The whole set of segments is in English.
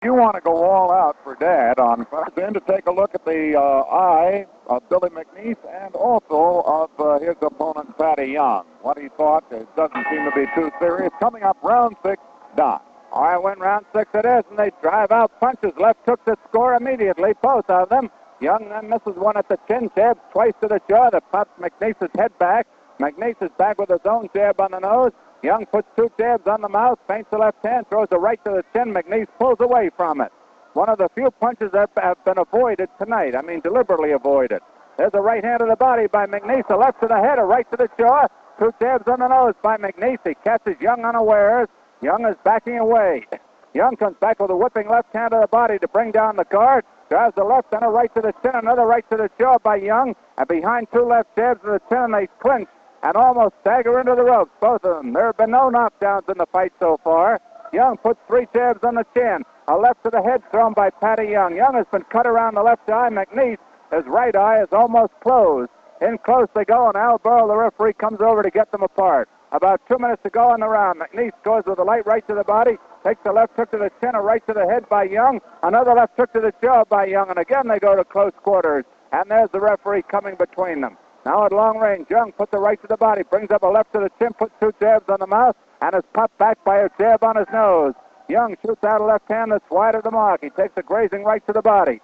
you want to go all out for Dad on first in to take a look at the eye of Billy McNeece and also of his opponent, Paddy Young. What he thought, it doesn't seem to be too serious. Coming up, round 6, Don. All right, when round 6 it is, and they drive out punches. Left hook to score immediately, both of them. Young then misses one at the chin, jabs twice to the jaw that pops McNeece's head back. McNeece is back with his own jab on the nose. Young puts 2 jabs on the mouth, feints the left hand, throws a right to the chin. McNeece pulls away from it. One of the few punches that have been avoided tonight. I mean, deliberately avoided. There's a right hand to the body by McNeece, a left to the head, a right to the jaw. 2 jabs on the nose by McNeece. He catches Young unawares. Young is backing away. Young comes back with a whipping left hand to the body to bring down the guard. Drives the left, then a right to the chin, another right to the jaw by Young. And behind 2 left jabs to the chin, they clinch and almost stagger into the ropes, both of them. There have been no knockdowns in the fight so far. Young puts 3 jabs on the chin. A left to the head thrown by Paddy Young. Young has been cut around the left eye. McNeece, his right eye is almost closed. In close they go, and Al Burrow, the referee, comes over to get them apart. About 2 minutes to go in the round. McNeece goes with a light right to the body, takes a left hook to the chin, a right to the head by Young, another left hook to the jaw by Young, and again they go to close quarters. And there's the referee coming between them. Now at long range, Young puts a right to the body, brings up a left to the chin, puts 2 jabs on the mouth, and is popped back by a jab on his nose. Young shoots out a left hand that's wide of the mark. He takes a grazing right to the body.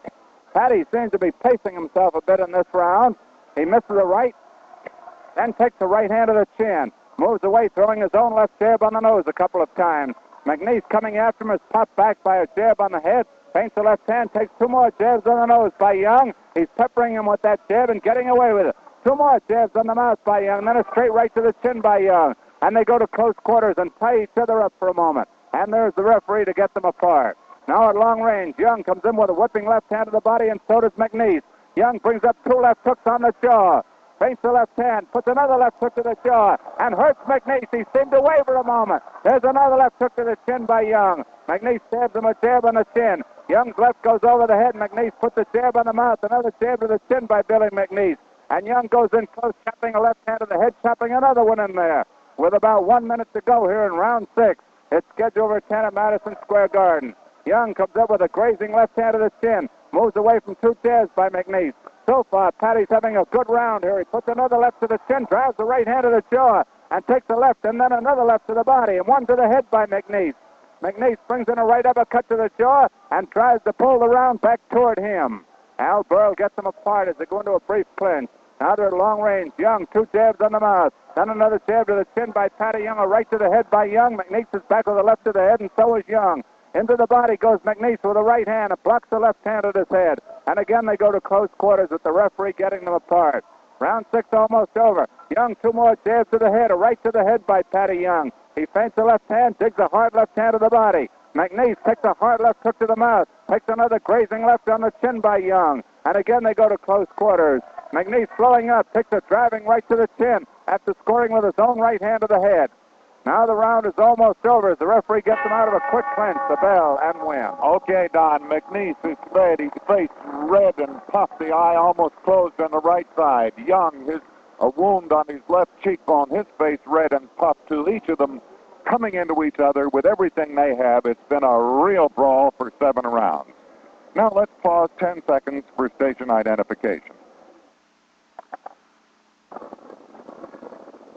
Paddy seems to be pacing himself a bit in this round. He misses a right, then takes a right hand to the chin. Moves away, throwing his own left jab on the nose a couple of times. McNeece coming after him is popped back by a jab on the head. Feints the left hand, takes 2 more jabs on the nose by Young. He's peppering him with that jab and getting away with it. 2 more jabs on the mouth by Young, then a straight right to the chin by Young. And they go to close quarters and tie each other up for a moment. And there's the referee to get them apart. Now at long range, Young comes in with a whipping left hand to the body, and so does McNeece. Young brings up 2 left hooks on the jaw. Feints the left hand, puts another left hook to the jaw, and hurts McNeece. He seemed to waver a moment. There's another left hook to the chin by Young. McNeece stabs him a jab on the chin. Young's left goes over the head. McNeece puts a jab on the mouth, another jab to the chin by Billy McNeece. And Young goes in close, chopping a left hand to the head, chopping another one in there. With about 1 minute to go here in round 6, it's scheduled for 10 at Madison Square Garden. Young comes up with a grazing left hand to the chin, moves away from 2 jabs by McNeece. So far, Paddy's having a good round here. He puts another left to the chin, drives the right hand to the jaw, and takes a left, and then another left to the body, and one to the head by McNeece. McNeece brings in a right uppercut to the jaw and tries to pull the round back toward him. Al Burrow gets them apart as they go into a brief clinch. Now they're at long range. Young, 2 jabs on the mouth. Then another jab to the chin by Paddy Young, a right to the head by Young. McNeece is back with a left to the head, and so is Young. Into the body goes McNeece with a right hand and blocks the left hand at his head. And again they go to close quarters with the referee getting them apart. Round 6 almost over. Young, 2 more jabs to the head, a right to the head by Paddy Young. He feints the left hand, digs a hard left hand to the body. McNeece takes a hard left hook to the mouth, takes another grazing left on the chin by Young. And again they go to close quarters. McNeece flowing up, takes a driving right to the chin after scoring with his own right hand to the head. Now the round is almost over as the referee gets him out of a quick clinch, the bell, and win. Okay, Don. McNeece is red. His face red and puffed. The eye almost closed on the right side. Young, a wound on his left cheekbone. His face red and puffed too. Each of them coming into each other with everything they have. It's been a real brawl for 7 rounds. Now let's pause 10 seconds for station identification.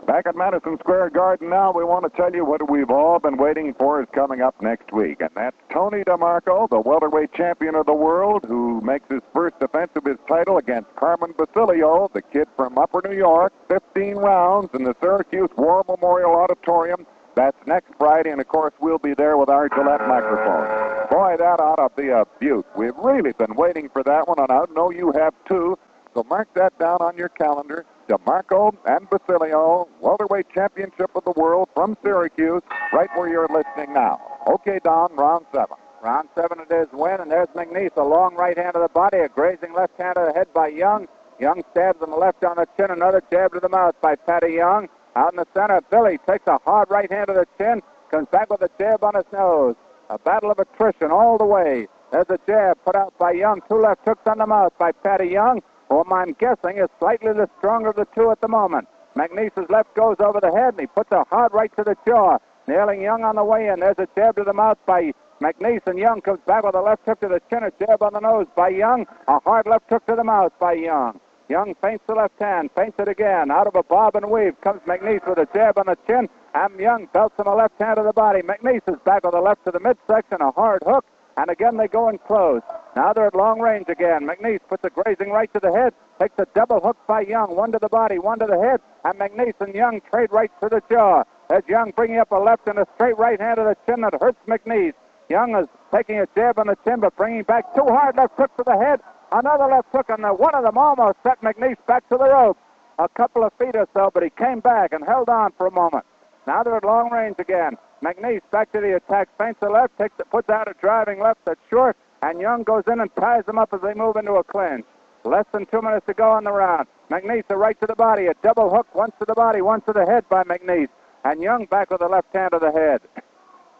Back at Madison Square Garden now, we want to tell you what we've all been waiting for is coming up next week. And that's Tony DeMarco, the welterweight champion of the world, who makes his first defense of his title against Carmen Basilio, the kid from Upper New York. 15 rounds in the Syracuse War Memorial Auditorium. That's next Friday, and of course we'll be there with our Gillette microphone. Boy, that ought to be a beaut. We've really been waiting for that one, and I know you have too. So mark that down on your calendar. DeMarco and Basilio, welterweight championship of the world from Syracuse, right where you're listening now. Okay, Don, round 7. Round 7 it is win, and there's McNeece, a long right hand to the body, a grazing left hand to the head by Young. Young stabs him left on the chin, another jab to the mouth by Paddy Young. Out in the center, Billy takes a hard right hand to the chin, comes back with a jab on his nose. A battle of attrition all the way. There's a jab put out by Young, 2 left hooks on the mouth by Paddy Young, whom I'm guessing is slightly the stronger of the 2 at the moment. McNeece's left goes over the head, and he puts a hard right to the jaw, nailing Young on the way in. There's a jab to the mouth by McNeece, and Young comes back with a left hook to the chin, a jab on the nose by Young, a hard left hook to the mouth by Young. Young feints the left hand, feints it again. Out of a bob and weave comes McNeece with a jab on the chin, and Young belts him a left hand to the body. McNeece is back with a left to the midsection, a hard hook, and again they go in close. Now they're at long range again. McNeece puts a grazing right to the head, takes a double hook by Young, one to the body, one to the head, and McNeece and Young trade right to the jaw. As Young bringing up a left and a straight right hand to the chin that hurts McNeece. Young is taking a jab on the chin, but bringing back two hard left hooks to the head. Another left hook, and one of them almost set McNeece back to the rope. A couple of feet or so, but he came back and held on for a moment. Now they're at long range again. McNeece back to the attack, feints the left, puts out a driving left that's short, and Young goes in and ties them up as they move into a clinch. Less than 2 minutes to go on the round. McNeece a right to the body, a double hook, once to the body, once to the head by McNeece, and Young back with a left hand to the head.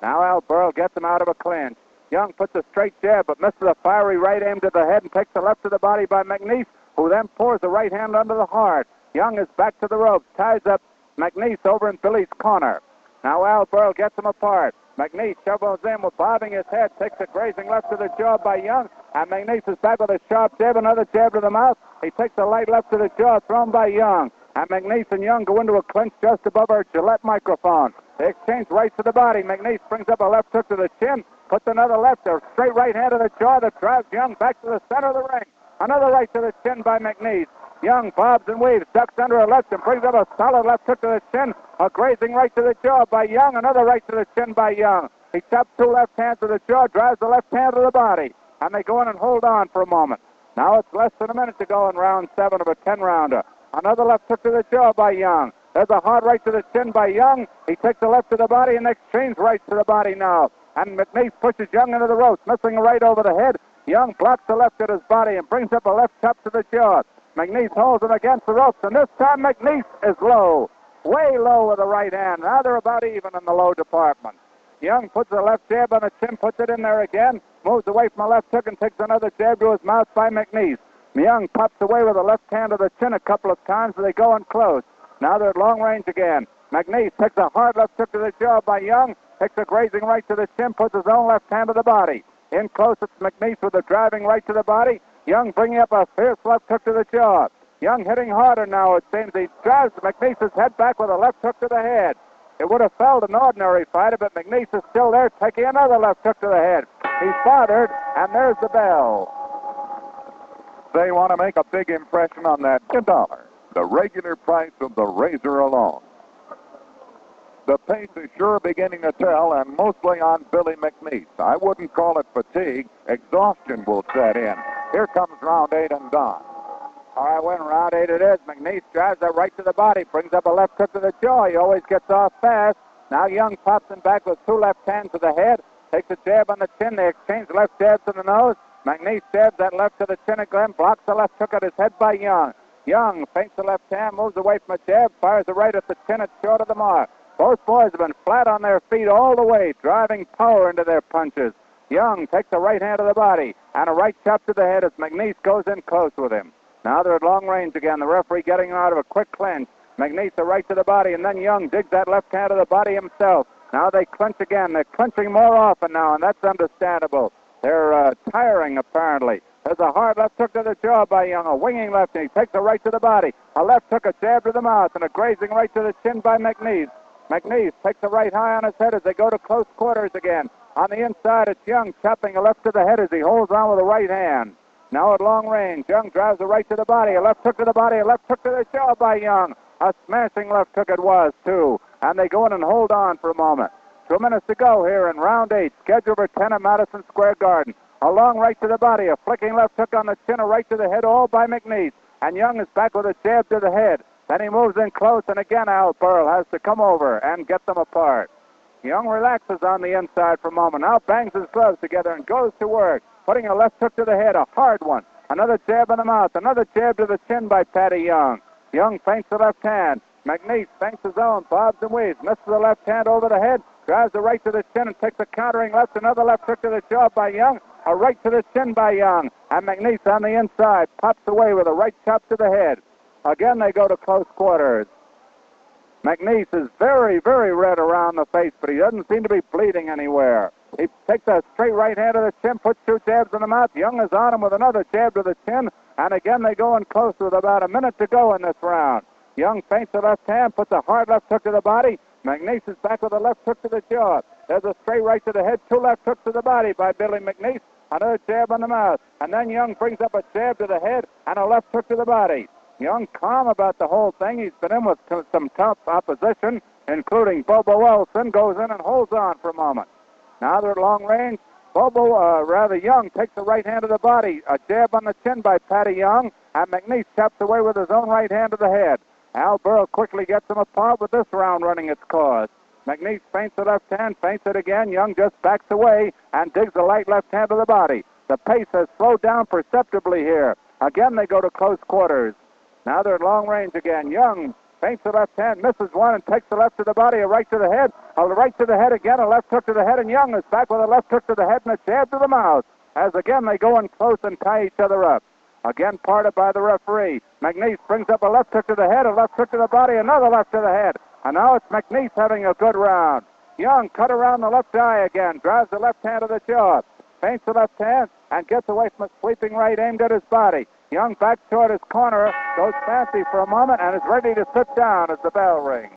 Now Al Burl gets him out of a clinch. Young puts a straight jab, but misses a fiery right aim to the head and takes the left to the body by McNeece, who then pours the right hand under the heart. Young is back to the ropes, ties up McNeece over in Billy's corner. Now Al Burl gets him apart. McNeece shovels in with bobbing his head, takes a grazing left to the jaw by Young, and McNeece is back with a sharp jab, another jab to the mouth. He takes a light left to the jaw, thrown by Young, and McNeece and Young go into a clinch just above our Gillette microphone. They exchange right to the body. McNeece brings up a left hook to the chin, puts another left, a straight right hand to the jaw that drives Young back to the center of the ring. Another right to the chin by McNeece. Young bobs and weaves, ducks under a left, and brings up a solid left hook to the chin. A grazing right to the jaw by Young, another right to the chin by Young. He chops two left hands to the jaw, drives the left hand to the body, and they go in and hold on for a moment. Now it's less than a minute to go in round 7 of a 10-rounder. Another left hook to the jaw by Young. There's a hard right to the chin by Young. He takes a left to the body and exchanges right to the body now. And McNeece pushes Young into the ropes, missing a right over the head. Young blocks the left at his body and brings up a left chop to the jaw. McNeece holds him against the ropes, and this time McNeece is low. Way low with the right hand. Now they're about even in the low department. Young puts a left jab on the chin, puts it in there again, moves away from a left hook and takes another jab to his mouth by McNeece. Young pops away with a left hand to the chin a couple of times, and they go in close. Now they're at long range again. McNeece takes a hard left hook to the jaw by Young, takes a grazing right to the chin, puts his own left hand to the body. In close, it's McNeece with a driving right to the body. Young bringing up a fierce left hook to the jaw. Young hitting harder now, it seems. He drives McNeece's head back with a left hook to the head. It would have felled an ordinary fighter, but McNeece is still there, taking another left hook to the head. He's bothered, and there's the bell. They want to make a big impression on that $10, the regular price of the razor alone. The pace is sure beginning to tell, and mostly on Billy McNeece. I wouldn't call it fatigue. Exhaustion will set in. Here comes round 8 and Don. All right, we're in round 8 it is. McNeece drives that right to the body, brings up a left hook to the jaw. He always gets off fast. Now Young pops him back with two left hands to the head, takes a jab on the chin. They exchange left jabs to the nose. McNeece jabs that left to the chin again, blocks the left hook at his head by Young. Young feints the left hand, moves away from a jab, fires the right at the chin. It's short of the mark. Both boys have been flat on their feet all the way, driving power into their punches. Young takes a right hand to the body and a right chop to the head as McNeece goes in close with him. Now they're at long range again. The referee getting him out of a quick clinch. McNeece a right to the body, and then Young digs that left hand to the body himself. Now they clinch again. They're clinching more often now, and that's understandable. They're tiring, apparently. There's a hard left hook to the jaw by Young, a winging left, and he takes a right to the body. A left hook, a jab to the mouth, and a grazing right to the chin by McNeece. McNeece takes a right high on his head as they go to close quarters again. On the inside, it's Young chopping a left to the head as he holds on with a right hand. Now at long range, Young drives a right to the body, a left hook to the body, a left hook to the jaw by Young. A smashing left hook it was, too. And they go in and hold on for a moment. 2 minutes to go here in round 8, scheduled for 10 at Madison Square Garden. A long right to the body, a flicking left hook on the chin, a right to the head, all by McNeece. And Young is back with a jab to the head. Then he moves in close, and again Al Burl has to come over and get them apart. Young relaxes on the inside for a moment. Now bangs his gloves together and goes to work, putting a left hook to the head, a hard one. Another jab in the mouth, another jab to the chin by Paddy Young. Young feints the left hand. McNeece feints his own, bobs and weaves, misses the left hand over the head, drives the right to the chin and takes a countering left, another left hook to the jaw by Young, a right to the chin by Young, and McNeece on the inside pops away with a right chop to the head. Again, they go to close quarters. McNeece is very, very red around the face, but he doesn't seem to be bleeding anywhere. He takes a straight right hand to the chin, puts 2 jabs in the mouth. Young is on him with another jab to the chin, and again they go in close with about a minute to go in this round. Young feints the left hand, puts a hard left hook to the body. McNeece is back with a left hook to the jaw. There's a straight right to the head, 2 left hooks to the body by Billy McNeece. Another jab on the mouth. And then Young brings up a jab to the head and a left hook to the body. Young calm about the whole thing. He's been in with some tough opposition, including Bobo Wilson, goes in and holds on for a moment. Now they're at long range. Young takes the right hand to the body. A jab on the chin by Paddy Young, and McNeece chops away with his own right hand to the head. Al Burrow quickly gets him apart with this round running its course. McNeece feints the left hand, feints it again. Young just backs away and digs the light left hand to the body. The pace has slowed down perceptibly here. Again, they go to close quarters. Now they're at long range again. Young feints the left hand, misses one, and takes the left to the body, a right to the head, a right to the head again, a left hook to the head, and Young is back with a left hook to the head and a jab to the mouth. As again, they go in close and tie each other up. Again parted by the referee. McNeece brings up a left hook to the head, a left hook to the body, another left to the head. And now it's McNeece having a good round. Young cut around the left eye again, drives the left hand to the jaw, feints the left hand, and gets away from a sweeping right aimed at his body. Young back toward his corner, goes fancy for a moment, and is ready to sit down as the bell rings.